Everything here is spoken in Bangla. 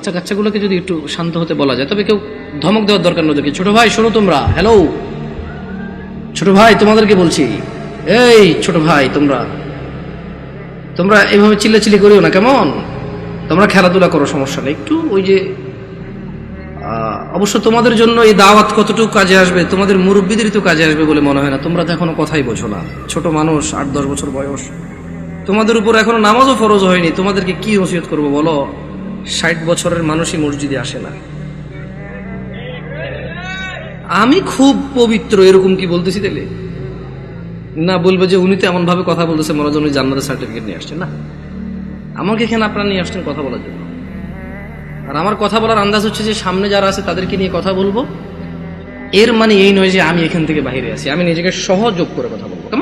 বাচ্চা কাচ্চাগুলোকে যদি একটু শান্ত হতে বলা যায়, তবে কেউ ধমক দেওয়ার দরকার নয়। ছোট ভাই শোনো, তোমরা হ্যালো, ছোট ভাই তোমাদেরকে বলছি, এই ছোট ভাই তোমরা এইভাবে চিল্লাচিল্লি করিও না, কেমন? তোমরা খেলাধুলা করো, সমস্যা নেই। একটু ওই যে অবশ্য তোমাদের জন্য এই দাওয়াত কতটুকু কাজে আসবে, তোমাদের মুরব্বীদেরই তো কাজে আসবে বলে মনে হয় না। তোমরা তো এখনো কথাই বোঝো না, ছোট মানুষ, 8-10 বছর বয়স, তোমাদের উপর এখনো নামাজও ফরজ হয়নি। তোমাদেরকে কি নসিহত করবো বলো? 60 বছরের মানুষই মসজিদে আসে না। আমি খুব পবিত্র এরকম কি বলতেছি তাহলে? না, বলবো যে উনি তো এমন ভাবে কথা বলতেছে মনে হয় উনি জান্নাতের সার্টিফিকেট নিয়ে আসছেন। না, আমাকে এখানে আপনারা নিয়ে আসছেন কথা বলার জন্য। আর আমার কথা বলার আন্দাজ হচ্ছে যে সামনে যারা আছে তাদেরকে নিয়ে কথা বলবো। এর মানে এই নয় যে আমি এখান থেকে বাইরে আছি, আমি নিজেকে সহযোগ করে কথা বলবো। কেমন?